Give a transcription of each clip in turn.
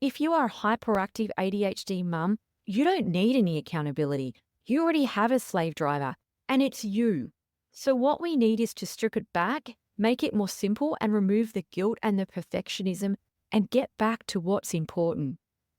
If you are a hyperactive ADHD mum, you don't need any accountability. You already have a slave driver, and it's you. So, what we need is to strip it back, make it more simple, and remove the guilt and the perfectionism and get back to what's important.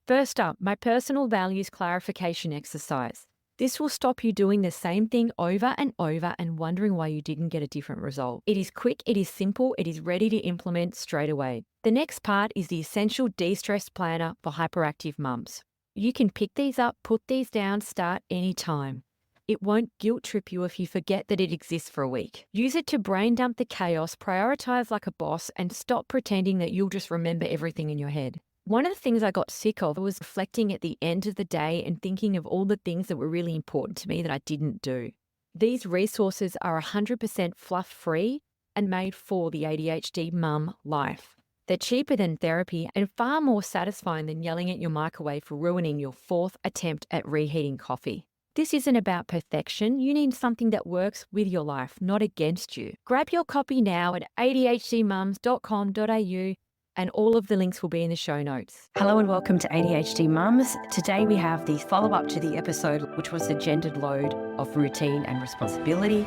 First up, my personal values clarification exercise. This will stop you doing the same thing over and over and wondering why you didn't get a different result. It is quick, it is simple, it is ready to implement straight away. The next part is the essential de-stress planner for hyperactive mums. You can pick these up, put these down, start anytime. It won't guilt trip you if you forget that it exists for a week. Use it to brain dump the chaos, prioritize like a boss, and stop pretending that you'll just remember everything in your head. One of the things I got sick of was reflecting at the end of the day and thinking of all the things that were really important to me that I didn't do. These resources are 100% fluff-free and made for the ADHD mum life. They're cheaper than therapy and far more satisfying than yelling at your microwave for ruining your fourth attempt at reheating coffee. This isn't about perfection. You need something that works with your life, not against you. Grab your copy now at adhdmums.com.au, and all of the links will be in the show notes. Hello and welcome to ADHD Mums. Today we have the follow-up to the episode, which was the gendered load of routine and responsibility,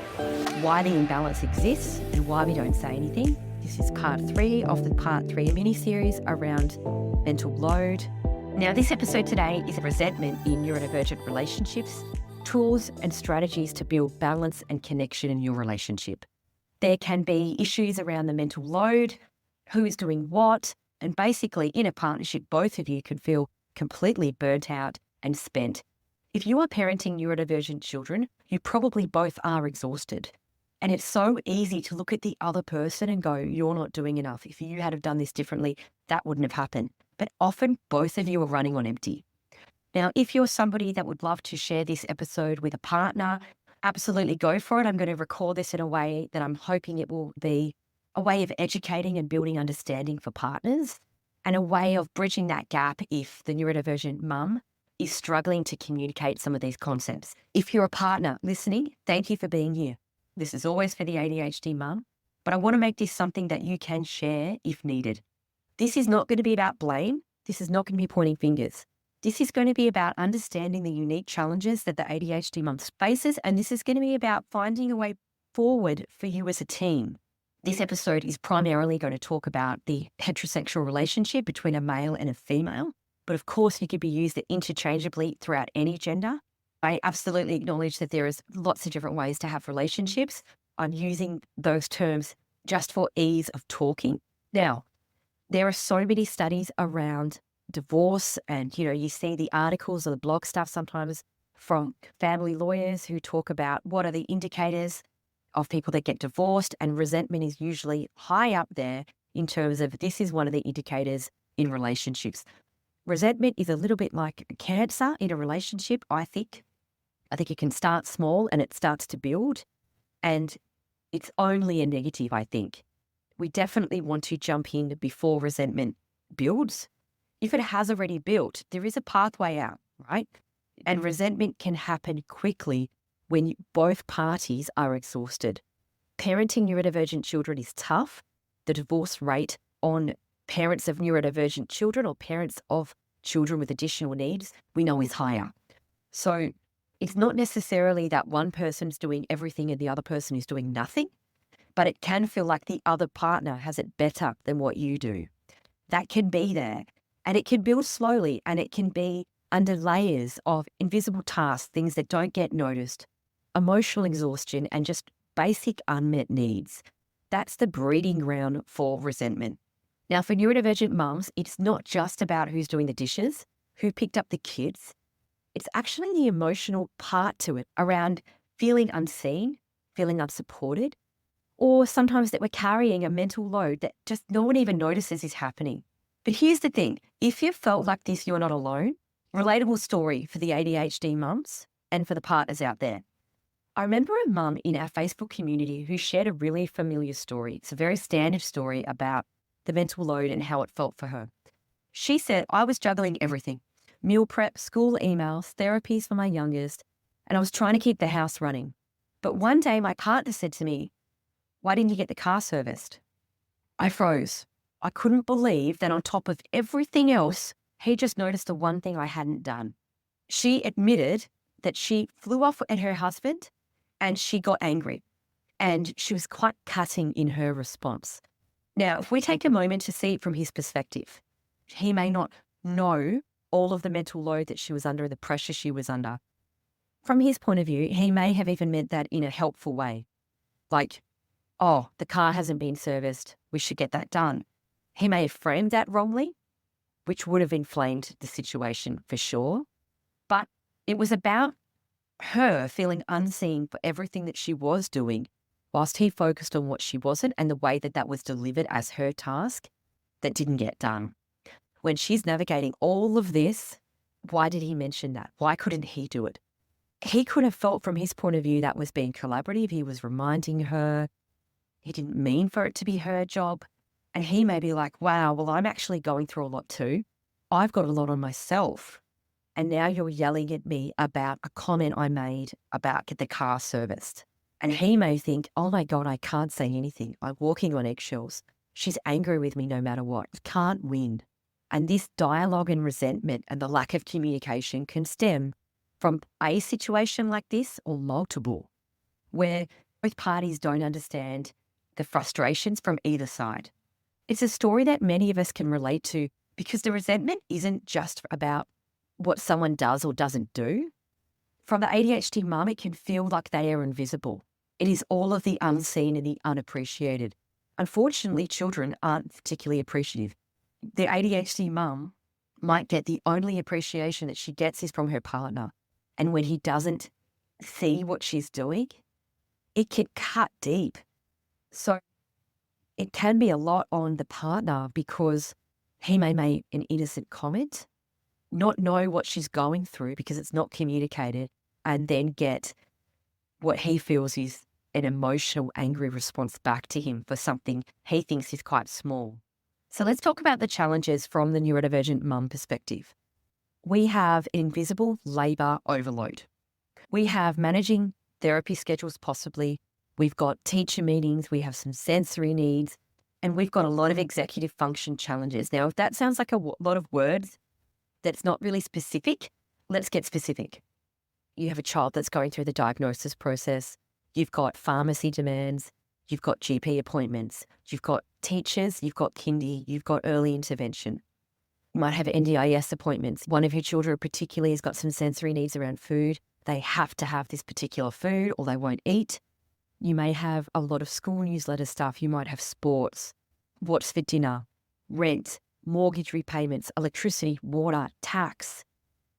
why the imbalance exists and why we don't say anything. This is part 3 of the part 3 mini-series around mental load. Now, this episode today is resentment in neurodivergent relationships, tools and strategies to build balance and connection in your relationship. There can be issues around the mental load, who is doing what, and basically in a partnership, both of you can feel completely burnt out and spent. If you are parenting neurodivergent children, you probably both are exhausted. And it's so easy to look at the other person and go, you're not doing enough. If you had have done this differently, that wouldn't have happened. But often both of you are running on empty. Now, if you're somebody that would love to share this episode with a partner, absolutely go for it. I'm going to record this in a way that I'm hoping it will be a way of educating and building understanding for partners, and a way of bridging that gap if the neurodivergent mum is struggling to communicate some of these concepts. If you're a partner listening, thank you for being here. This is always for the ADHD mum, but I want to make this something that you can share if needed. This is not going to be about blame. This is not going to be pointing fingers. This is going to be about understanding the unique challenges that the ADHD mum faces, and this is going to be about finding a way forward for you as a team. This episode is primarily going to talk about the heterosexual relationship between a male and a female, but of course it could be used interchangeably throughout any gender. I absolutely acknowledge that there is lots of different ways to have relationships. I'm using those terms just for ease of talking. Now, there are so many studies around divorce, and you see the articles or the blog stuff sometimes from family lawyers who talk about what are the indicators of people that get divorced, and resentment is usually high up there in terms of this is one of the indicators in relationships. Resentment is a little bit like cancer in a relationship, I think. I think it can start small and it starts to build, and it's only a negative, I think. We definitely want to jump in before resentment builds. If it has already built, there is a pathway out, right? And resentment can happen quickly when both parties are exhausted. Parenting neurodivergent children is tough. The divorce rate on parents of neurodivergent children or parents of children with additional needs, we know is higher. So it's not necessarily that one person's doing everything and the other person is doing nothing, but it can feel like the other partner has it better than what you do. That can be there, and it can build slowly, and it can be under layers of invisible tasks, things that don't get noticed, emotional exhaustion, and just basic unmet needs. That's the breeding ground for resentment. Now, for neurodivergent mums, it's not just about who's doing the dishes, who picked up the kids. It's actually the emotional part to it around feeling unseen, feeling unsupported, or sometimes that we're carrying a mental load that just no one even notices is happening. But here's the thing. If you've felt like this, you're not alone. Relatable story for the ADHD mums and for the partners out there. I remember a mum in our Facebook community who shared a really familiar story. It's a very standard story about the mental load and how it felt for her. She said, I was juggling everything: meal prep, school emails, therapies for my youngest, and I was trying to keep the house running. But one day my partner said to me, why didn't you get the car serviced? I froze. I couldn't believe that on top of everything else, He just noticed the one thing I hadn't done. She admitted that she flew off at her husband and she got angry, and she was quite cutting in her response. Now, if we take a moment to see it from his perspective, he may not know all of the mental load that she was under, the pressure she was under. From his point of view, he may have even meant that in a helpful way. Like, oh, the car hasn't been serviced, we should get that done. He may have framed that wrongly, which would have inflamed the situation for sure. But it was about her feeling unseen for everything that she was doing, whilst he focused on what she wasn't and the way that that was delivered as her task that didn't get done. When she's navigating all of this, why did he mention that? Why couldn't he do it? He could have felt from his point of view that was being collaborative. He was reminding her. He didn't mean for it to be her job. And he may be like, wow, well, I'm actually going through a lot too. I've got a lot on myself. And now you're yelling at me about a comment I made about get the car serviced. And he may think, oh my God, I can't say anything. I'm walking on eggshells. She's angry with me no matter what. Can't win. And this dialogue and resentment and the lack of communication can stem from a situation like this or multiple, where both parties don't understand the frustrations from either side. It's a story that many of us can relate to because the resentment isn't just about what someone does or doesn't do. From the ADHD mum, it can feel like they are invisible. It is all of the unseen and the unappreciated. Unfortunately, children aren't particularly appreciative. The ADHD mum might get the only appreciation that she gets is from her partner. And when he doesn't see what she's doing, it can cut deep. So it can be a lot on the partner because he may make an innocent comment, not know what she's going through because it's not communicated, and then get what he feels is an emotional, angry response back to him for something he thinks is quite small. So let's talk about the challenges from the neurodivergent mum perspective. We have invisible labour overload. We have managing therapy schedules possibly. We've got teacher meetings. We have some sensory needs. And we've got a lot of executive function challenges. Now, if that sounds like a lot of words that's not really specific, let's get specific. You have a child that's going through the diagnosis process. You've got pharmacy demands. You've got GP appointments. You've got teachers. You've got kindy. You've got early intervention. You might have NDIS appointments. One of your children particularly has got some sensory needs around food. They have to have this particular food or they won't eat. You may have a lot of school newsletter stuff. You might have sports, what's for dinner, rent, mortgage repayments, electricity, water, tax,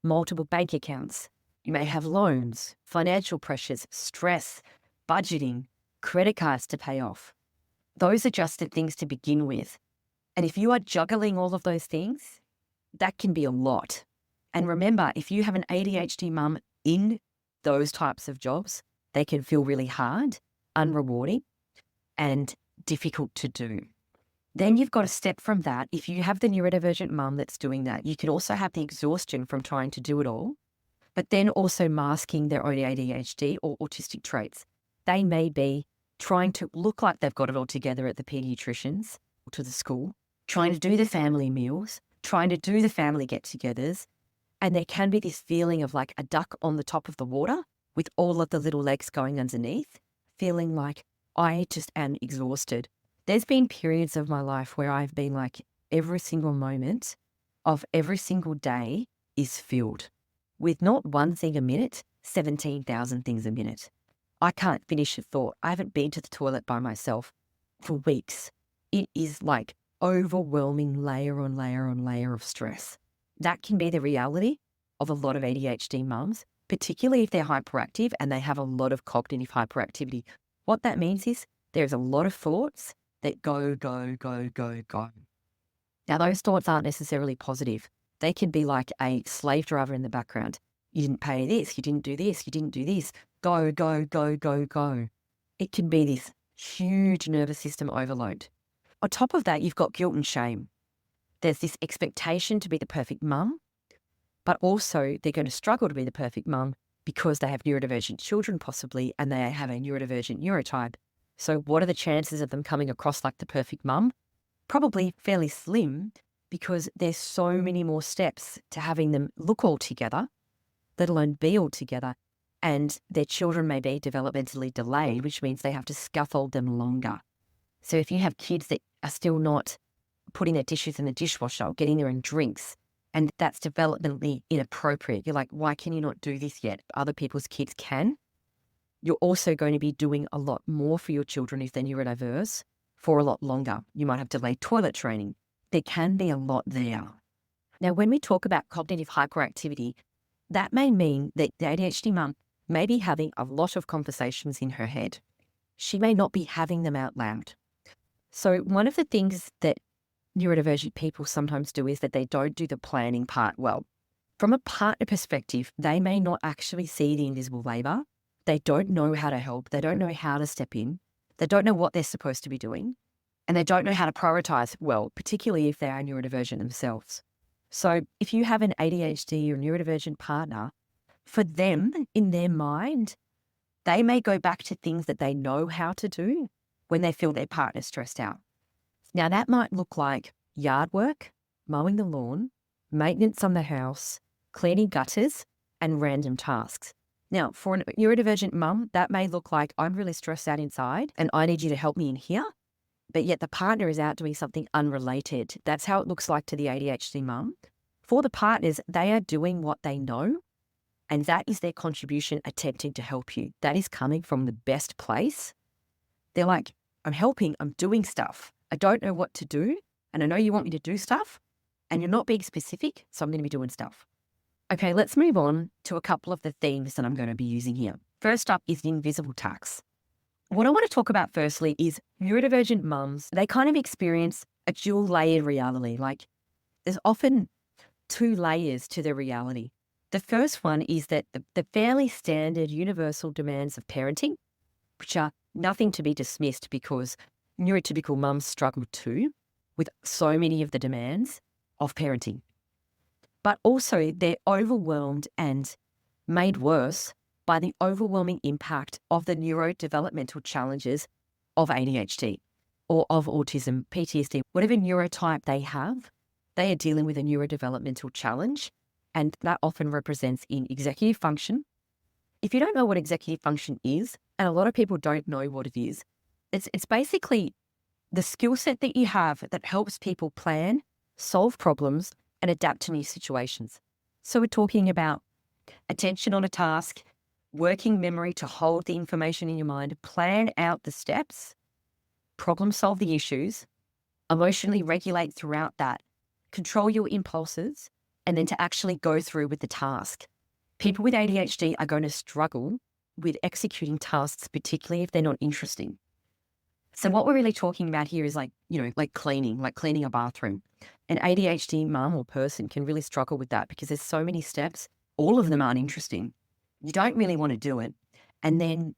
multiple bank accounts. You may have loans, financial pressures, stress, budgeting, credit cards to pay off. Those are just the things to begin with. And if you are juggling all of those things, that can be a lot. And remember, if you have an ADHD mum in those types of jobs, they can feel really hard, unrewarding, and difficult to do. Then you've got to step from that. If you have the neurodivergent mum that's doing that, you can also have the exhaustion from trying to do it all, but then also masking their own ADHD or autistic traits. They may be trying to look like they've got it all together at the paediatricians or to the school, trying to do the family meals, trying to do the family get-togethers, and there can be this feeling of like a duck on the top of the water with all of the little legs going underneath, feeling like I just am exhausted. There's been periods of my life where I've been like every single moment of every single day is filled with not one thing a minute, 17,000 things a minute. I can't finish a thought. I haven't been to the toilet by myself for weeks. It is like overwhelming layer on layer on layer of stress. That can be the reality of a lot of ADHD mums, particularly if they're hyperactive and they have a lot of cognitive hyperactivity. What that means is there's a lot of thoughts that go, go, go, go, go. Now, those thoughts aren't necessarily positive. They can be like a slave driver in the background. You didn't pay this, you didn't do this, you didn't do this. Go, go, go, go, go. It can be this huge nervous system overload. On top of that, you've got guilt and shame. There's this expectation to be the perfect mum, but also they're going to struggle to be the perfect mum because they have neurodivergent children possibly, and they have a neurodivergent neurotype. So what are the chances of them coming across like the perfect mum? Probably fairly slim, because there's so many more steps to having them look all together, let alone be all together. And their children may be developmentally delayed, which means they have to scaffold them longer. So if you have kids that are still not putting their dishes in the dishwasher or getting their own drinks, and that's developmentally inappropriate, you're like, why can you not do this yet? Other people's kids can. You're also going to be doing a lot more for your children if they're neurodiverse for a lot longer. You might have delayed toilet training. There can be a lot there. Now, when we talk about cognitive hyperactivity, that may mean that the ADHD mum may be having a lot of conversations in her head. She may not be having them out loud. So one of the things that neurodivergent people sometimes do is that they don't do the planning part well. From a partner perspective, they may not actually see the invisible labor. They don't know how to help. They don't know how to step in. They don't know what they're supposed to be doing. And they don't know how to prioritize well, particularly if they are neurodivergent themselves. So if you have an ADHD or neurodivergent partner, for them, in their mind, they may go back to things that they know how to do when they feel their partner's stressed out. Now, that might look like yard work, mowing the lawn, maintenance on the house, cleaning gutters, and random tasks. Now, for a neurodivergent mum, that may look like, I'm really stressed out inside and I need you to help me in here, but yet the partner is out doing something unrelated. That's how it looks like to the ADHD mum. For the partners, they are doing what they know, and that is their contribution attempting to help you. That is coming from the best place. They're like, I'm helping, I'm doing stuff. I don't know what to do, and I know you want me to do stuff, and you're not being specific, so I'm going to be doing stuff. Okay, let's move on to a couple of the themes that I'm going to be using here. First up is the invisible tax. What I want to talk about firstly is neurodivergent mums. They kind of experience a dual layered reality. Like there's often two layers to their reality. The first one is that the fairly standard universal demands of parenting, which are nothing to be dismissed because neurotypical mums struggle too with so many of the demands of parenting. But also they're overwhelmed and made worse by the overwhelming impact of the neurodevelopmental challenges of ADHD or of autism, PTSD, whatever neurotype they have, they are dealing with a neurodevelopmental challenge, and that often represents in executive function. If you don't know what executive function is, and a lot of people don't know what it is, it's basically the skill set that you have that helps people plan, solve problems, and adapt to new situations. So we're talking about attention on a task, working memory to hold the information in your mind, plan out the steps, problem solve the issues, emotionally regulate throughout that, control your impulses, and then to actually go through with the task. People with ADHD are going to struggle with executing tasks, particularly if they're not interesting. So what we're really talking about here is like cleaning a bathroom. An ADHD mum or person can really struggle with that because there's so many steps. All of them aren't interesting. You don't really want to do it. And then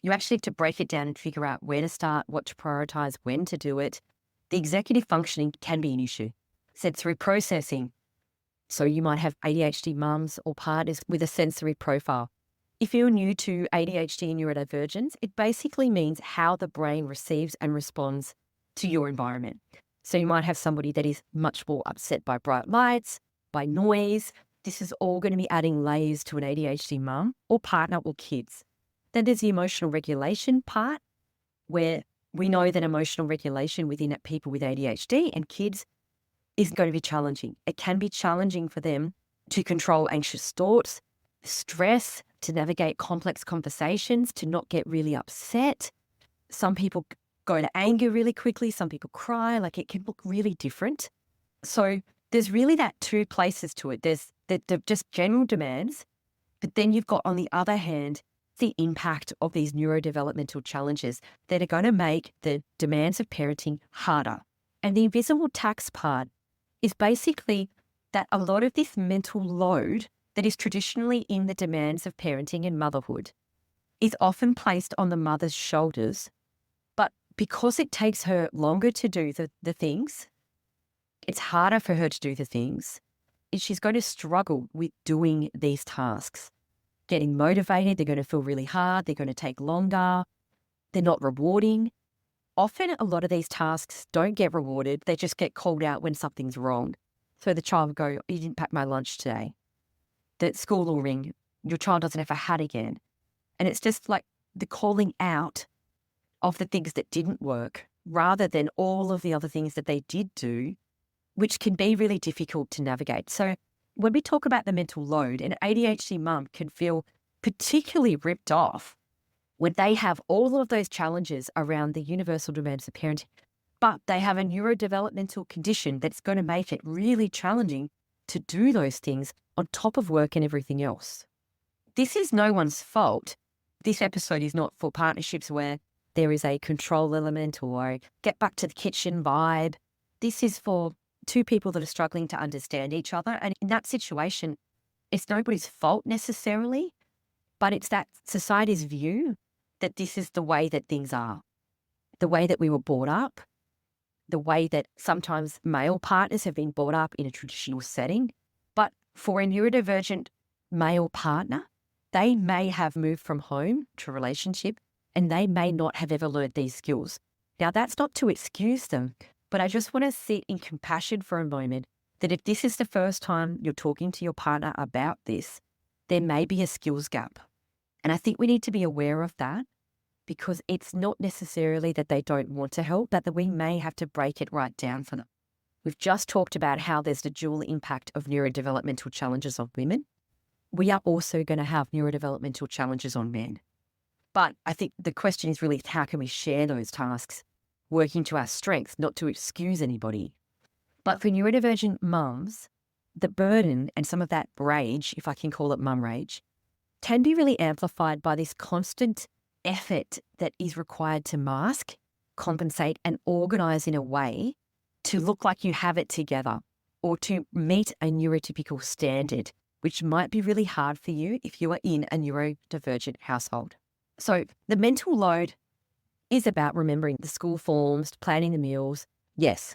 you actually have to break it down and figure out where to start, what to prioritize, when to do it. The executive functioning can be an issue. Sensory processing. So you might have ADHD mums or partners with a sensory profile. If you're new to ADHD and neurodivergence, it basically means how the brain receives and responds to your environment. So you might have somebody that is much more upset by bright lights, by noise. This is all going to be adding layers to an ADHD mum or partner or kids. Then there's the emotional regulation part, where we know that emotional regulation within people with ADHD and kids is going to be challenging. It can be challenging for them to control anxious thoughts, stress, to navigate complex conversations, to not get really upset. Some people go to anger really quickly. Some people cry. Like it can look really different. So there's really that two places to it. There's the just general demands, but then you've got on the other hand, the impact of these neurodevelopmental challenges that are going to make the demands of parenting harder. And the invisible tax part is basically that a lot of this mental load that is traditionally in the demands of parenting and motherhood is often placed on the mother's shoulders. But because it takes her longer to do the things, it's harder for her to do the things. She's going to struggle with doing these tasks. Getting motivated, they're going to feel really hard, they're going to take longer, they're not rewarding. often a lot of these tasks don't get rewarded. They just get called out when something's wrong. So the child will go, you didn't pack my lunch today. The school will ring, your child doesn't have a hat again. And it's just like the calling out of the things that didn't work rather than all of the other things that they did do, which can be really difficult to navigate. So when we talk about the mental load, an ADHD mum can feel particularly ripped off when they have all of those challenges around the universal demands of parenting, but they have a neurodevelopmental condition that's going to make it really challenging to do those things on top of work and everything else. This is no one's fault. This episode is not for partnerships where there is a control element or a get back to the kitchen vibe. This is for two people that are struggling to understand each other. And in that situation, it's nobody's fault necessarily, but it's that society's view that this is the way that things are, the way that we were brought up, the way that sometimes male partners have been brought up in a traditional setting. But for a neurodivergent male partner, they may have moved from home to relationship and they may not have ever learned these skills. Now, that's not to excuse them, but I just want to sit in compassion for a moment that if this is the first time you're talking to your partner about this, there may be a skills gap. And I think we need to be aware of that because it's not necessarily that they don't want to help, but that we may have to break it right down for them. We've just talked about how there's the dual impact of neurodevelopmental challenges on women. We are also going to have neurodevelopmental challenges on men. But I think the question is really how can we share those tasks, working to our strengths, not to excuse anybody. But for neurodivergent mums, the burden and some of that rage, if I can call it mum rage, can be really amplified by this constant effort that is required to mask, compensate, and organise in a way to look like you have it together or to meet a neurotypical standard, which might be really hard for you if you are in a neurodivergent household. So the mental load is about remembering the school forms, planning the meals, yes.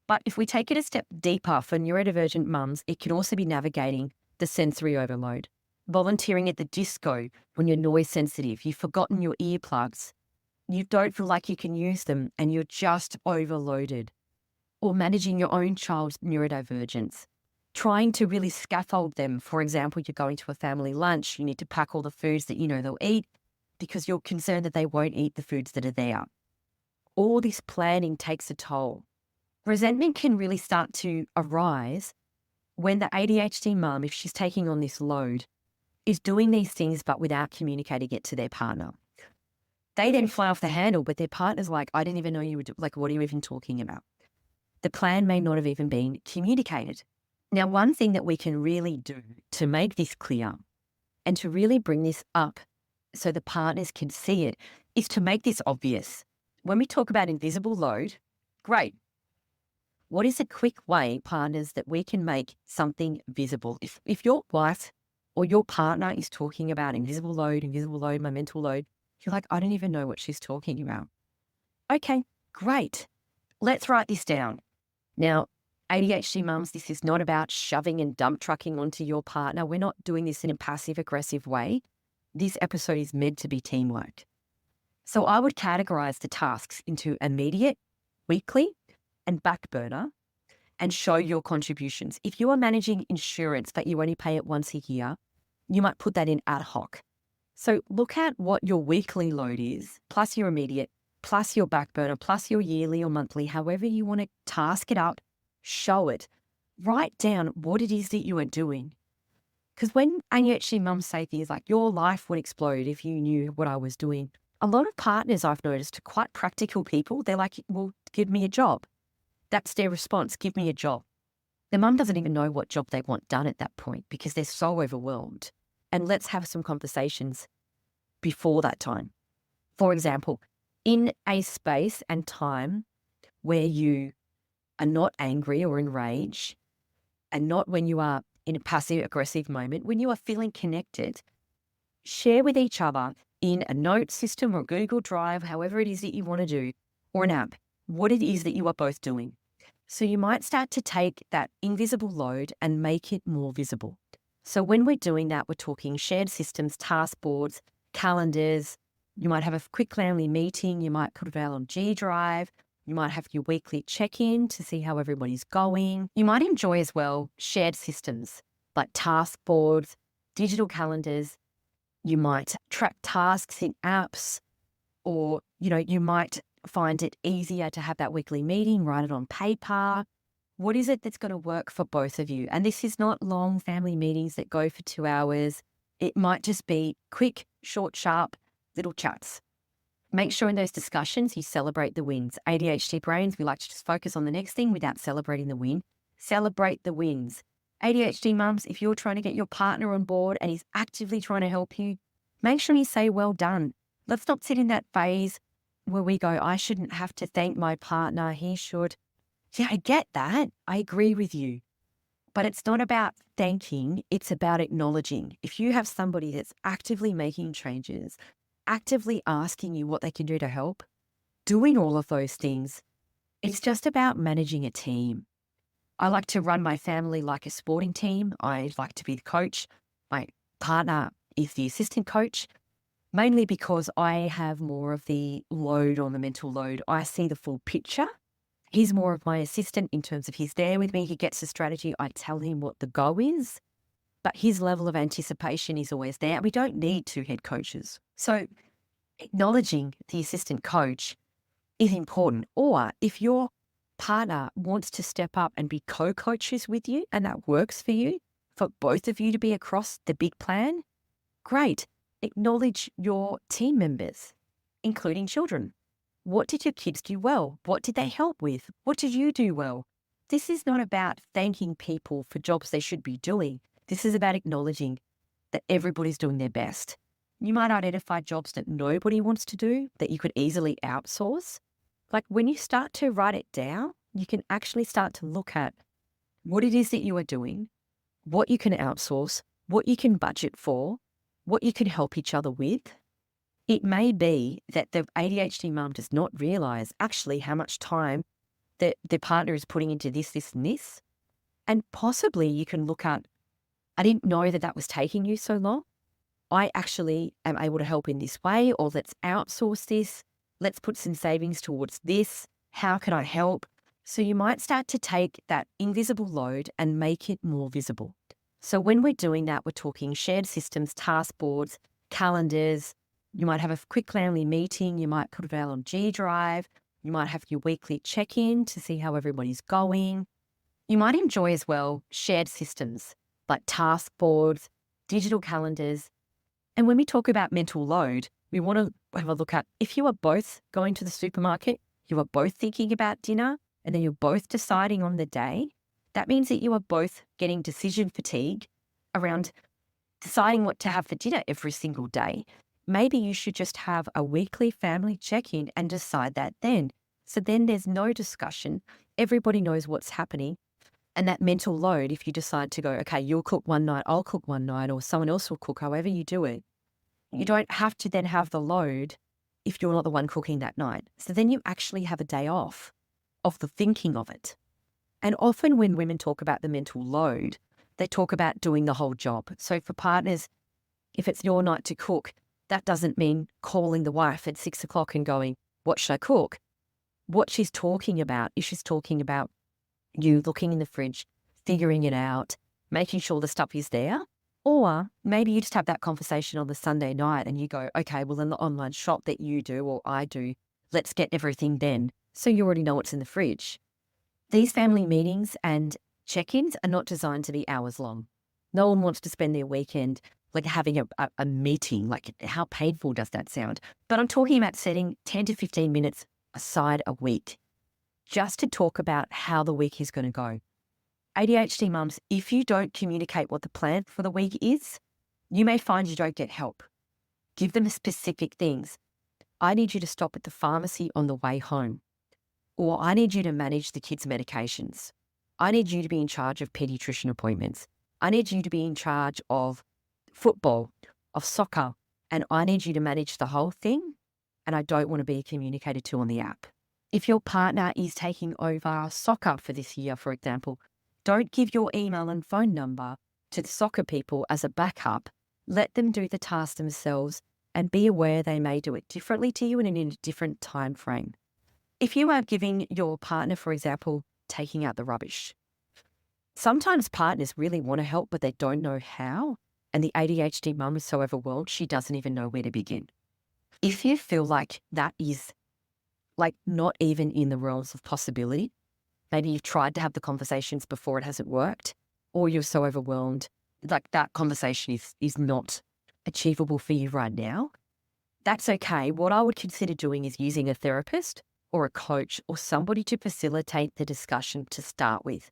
But if we take it a step deeper for neurodivergent mums, it can also be navigating the sensory overload. Volunteering at the disco when you're noise sensitive, you've forgotten your earplugs, you don't feel like you can use them and you're just overloaded. Or managing your own child's neurodivergence. Trying to really scaffold them. For example, you're going to a family lunch, you need to pack all the foods that you know they'll eat because you're concerned that they won't eat the foods that are there. All this planning takes a toll. Resentment can really start to arise when the ADHD mum, if she's taking on this load, is doing these things but without communicating it to their partner. They then fly off the handle, but their partner's like, I didn't even know you were like, what are you even talking about? The plan may not have even been communicated. Now, one thing that we can really do to make this clear and to really bring this up so the partners can see it is to make this obvious. When we talk about invisible load, great. What is a quick way, partners, that we can make something visible? If your wife or your partner is talking about invisible load, my mental load, you're like, I don't even know what she's talking about. Okay, great. Let's write this down. Now, ADHD mums, this is not about shoving and dump trucking onto your partner. We're not doing this in a passive-aggressive way. This episode is meant to be teamwork. So I would categorize the tasks into immediate, weekly, and back burner and show your contributions. If you are managing insurance but you only pay it once a year, you might put that in ad hoc. So look at what your weekly load is, plus your immediate, plus your back burner, plus your yearly or monthly, however you want to task it up, show it. Write down what it is that you are doing. Because when ADHD mums say things like, your life would explode if you knew what I was doing, a lot of partners I've noticed are quite practical people. They're like, well, give me a job. That's their response, give me a job. The mum doesn't even know what job they want done at that point because they're so overwhelmed. And let's have some conversations before that time. For example, in a space and time where you are not angry or enraged and not when you are in a passive-aggressive moment, when you are feeling connected, share with each other in a note system or Google Drive, however it is that you want to do, or an app, what it is that you are both doing. So you might start to take that invisible load and make it more visible. So when we're doing that, we're talking shared systems, task boards, calendars, You might have a quick family meeting. You might put it out on G Drive. You might have your weekly check-in to see how everybody's going. You might enjoy as well shared systems like task boards, digital calendars. You might track tasks in apps, or, you might find it easier to have that weekly meeting, write it on paper. What is it that's going to work for both of you? And this is not long family meetings that go for 2 hours. It might just be quick, short, sharp little chats. Make sure in those discussions you celebrate the wins. ADHD brains, we like to just focus on the next thing without celebrating the win. Celebrate the wins. ADHD mums, if you're trying to get your partner on board and he's actively trying to help you, make sure you say, well done. Let's not sit in that phase where we go, I shouldn't have to thank my partner. He should. Yeah, I get that. I agree with you. But it's not about thanking. It's about acknowledging. If you have somebody that's actively making changes, actively asking you what they can do to help, doing all of those things, it's just about managing a team. I like to run my family like a sporting team. I like to be the coach. My partner is the assistant coach, mainly because I have more of the load on the mental load. I see the full picture. He's more of my assistant in terms of he's there with me. He gets the strategy. I tell him what the go is, but his level of anticipation is always there. We don't need two head coaches. So acknowledging the assistant coach is important. Or if your partner wants to step up and be co-coaches with you and that works for you, for both of you to be across the big plan, great. Acknowledge your team members, including children. What did your kids do well? What did they help with? What did you do well? This is not about thanking people for jobs they should be doing. This is about acknowledging that everybody's doing their best. You might identify jobs that nobody wants to do that you could easily outsource. Like when you start to write it down, you can actually start to look at what it is that you are doing, what you can outsource, what you can budget for, what you can help each other with. It may be that the ADHD mum does not realize actually how much time that their partner is putting into this, this, and this. And possibly you can look at, I didn't know that was taking you so long. I actually am able to help in this way, or let's outsource this. Let's put some savings towards this. How can I help? So you might start to take that invisible load and make it more visible. So when we're doing that, we're talking shared systems, task boards, calendars. You might have a quick family meeting. You might put it out on G Drive. You might have your weekly check-in to see how everybody's going. You might enjoy as well shared systems like task boards, digital calendars. And when we talk about mental load, we want to have a look at if you are both going to the supermarket, you are both thinking about dinner, and then you're both deciding on the day, that means that you are both getting decision fatigue around deciding what to have for dinner every single day. Maybe you should just have a weekly family check-in and decide that then. So then there's no discussion. Everybody knows what's happening. And that mental load, if you decide to go, okay, you'll cook one night, I'll cook one night, or someone else will cook, however you do it, you don't have to then have the load if you're not the one cooking that night. So then you actually have a day off of the thinking of it. And often when women talk about the mental load, they talk about doing the whole job. So for partners, if it's your night to cook, that doesn't mean calling the wife at 6 o'clock and going, what should I cook? What she's talking about is she's talking about you looking in the fridge, figuring it out, making sure the stuff is there. Or maybe you just have that conversation on the Sunday night and you go, okay, well, in the online shop that you do or I do, let's get everything then. So you already know what's in the fridge. These family meetings and check-ins are not designed to be hours long. No one wants to spend their weekend like having a meeting. Like how painful does that sound? But I'm talking about setting 10 to 15 minutes aside a week just to talk about how the week is going to go. ADHD mums, if you don't communicate what the plan for the week is, you may find you don't get help. Give them specific things. I need you to stop at the pharmacy on the way home. Or I need you to manage the kids' medications. I need you to be in charge of pediatrician appointments. I need you to be in charge of football, of soccer, and I need you to manage the whole thing, and I don't want to be communicated to on the app. If your partner is taking over soccer for this year, for example, don't give your email and phone number to the soccer people as a backup. Let them do the task themselves. and be aware they may do it differently to you and in a different time frame. If you are giving your partner, for example, taking out the rubbish, sometimes partners really want to help, but they don't know how. And the ADHD mum is so overwhelmed, she doesn't even know where to begin. If you feel like that is like not even in the realms of possibility, maybe you've tried to have the conversations before, it hasn't worked, or you're so overwhelmed, like that conversation is not achievable for you right now, that's okay. What I would consider doing is using a therapist or a coach or somebody to facilitate the discussion to start with.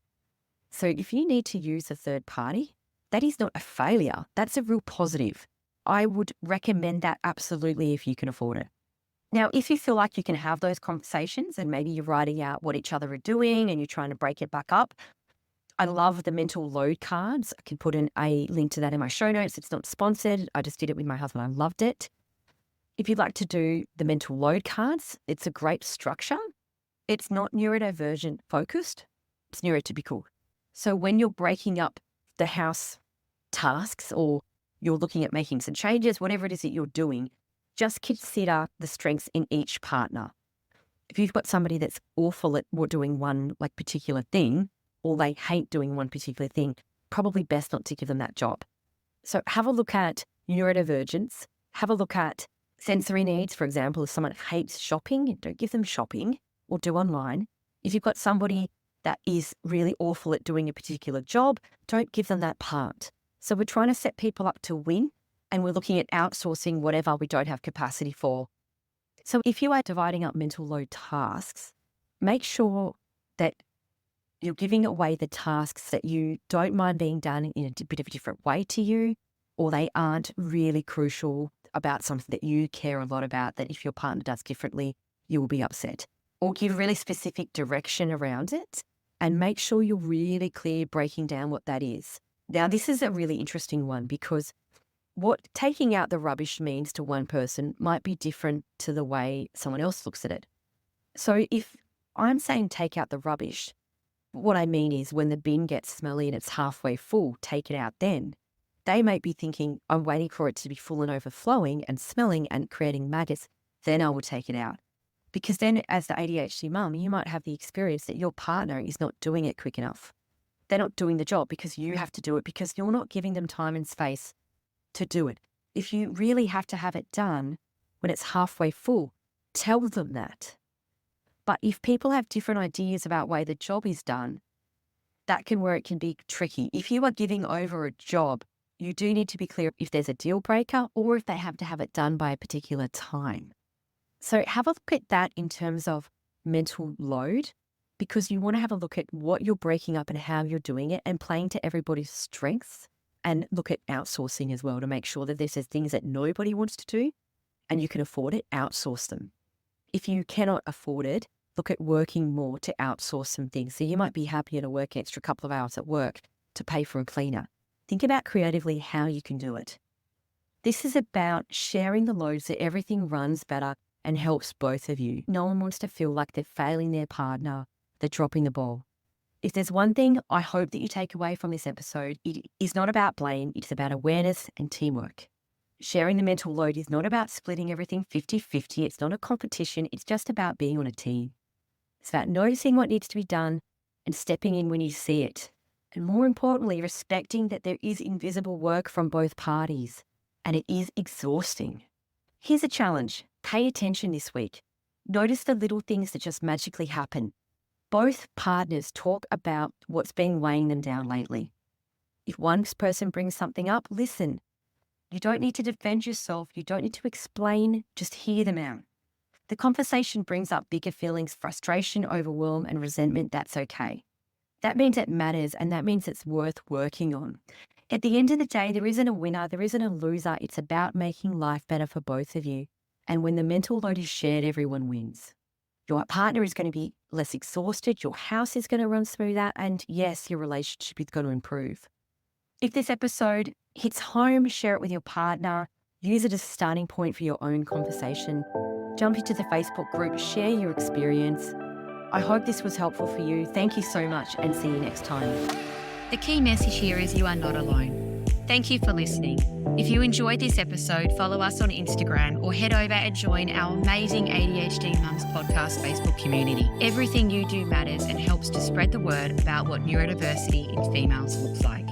So if you need to use a third party, that is not a failure. That's a real positive. I would recommend that absolutely if you can afford it. Now, if you feel like you can have those conversations and maybe you're writing out what each other are doing and you're trying to break it back up, I love the mental load cards. I can put in a link to that in my show notes. It's not sponsored. I just did it with my husband. I loved it. If you'd like to do the mental load cards, it's a great structure. It's not neurodivergent focused. It's neurotypical. So when you're breaking up the house tasks or you're looking at making some changes, whatever it is that you're doing, just consider the strengths in each partner. If you've got somebody that's awful at doing one like particular thing, or they hate doing one particular thing, probably best not to give them that job. So have a look at neurodivergence, have a look at sensory needs. For example, if someone hates shopping, don't give them shopping or do online. If you've got somebody that is really awful at doing a particular job, don't give them that part. So we're trying to set people up to win, and we're looking at outsourcing whatever we don't have capacity for. So if you are dividing up mental load tasks, make sure that you're giving away the tasks that you don't mind being done in a bit of a different way to you, or they aren't really crucial about something that you care a lot about, that if your partner does differently, you will be upset. Or give really specific direction around it and make sure you're really clear breaking down what that is. Now, this is a really interesting one because what taking out the rubbish means to one person might be different to the way someone else looks at it. So if I'm saying take out the rubbish, what I mean is when the bin gets smelly and it's halfway full, take it out then. They might be thinking, I'm waiting for it to be full and overflowing and smelling and creating maggots, then I will take it out. Because then as the ADHD mum, you might have the experience that your partner is not doing it quick enough. They're not doing the job because you have to do it because you're not giving them time and space to do it. If you really have to have it done when it's halfway full, tell them that. But if people have different ideas about way the job is done, that can where it can be tricky. If you are giving over a job, you do need to be clear if there's a deal breaker or if they have to have it done by a particular time. So have a look at that in terms of mental load, because you want to have a look at what you're breaking up and how you're doing it and playing to everybody's strengths, and look at outsourcing as well to make sure that there's things that nobody wants to do and you can afford it, outsource them. If you cannot afford it, look at working more to outsource some things. So you might be happier to work an extra couple of hours at work to pay for a cleaner. Think about creatively how you can do it. This is about sharing the load so everything runs better and helps both of you. No one wants to feel like they're failing their partner, they're dropping the ball. If there's one thing I hope that you take away from this episode, it is not about blame, it's about awareness and teamwork. Sharing the mental load is not about splitting everything 50-50. It's not a competition. It's just about being on a team. It's about noticing what needs to be done and stepping in when you see it. And more importantly, respecting that there is invisible work from both parties and it is exhausting. Here's a challenge. Pay attention this week. Notice the little things that just magically happen. Both partners talk about what's been weighing them down lately. If one person brings something up, listen. You don't need to defend yourself. You don't need to explain. Just hear them out. The conversation brings up bigger feelings, frustration, overwhelm, and resentment. That's okay. That means it matters, and that means it's worth working on. At the end of the day, there isn't a winner, there isn't a loser. It's about making life better for both of you. And when the mental load is shared, everyone wins. Your partner is going to be less exhausted, your house is going to run smoother, and yes, your relationship is going to improve. If this episode hits home, share it with your partner. Use it as a starting point for your own conversation. Jump into the Facebook group, share your experience. I hope this was helpful for you. Thank you so much and see you next time. The key message here is you are not alone. Thank you for listening. If you enjoyed this episode, follow us on Instagram or head over and join our amazing ADHD Mums podcast Facebook community. Everything you do matters and helps to spread the word about what neurodiversity in females looks like.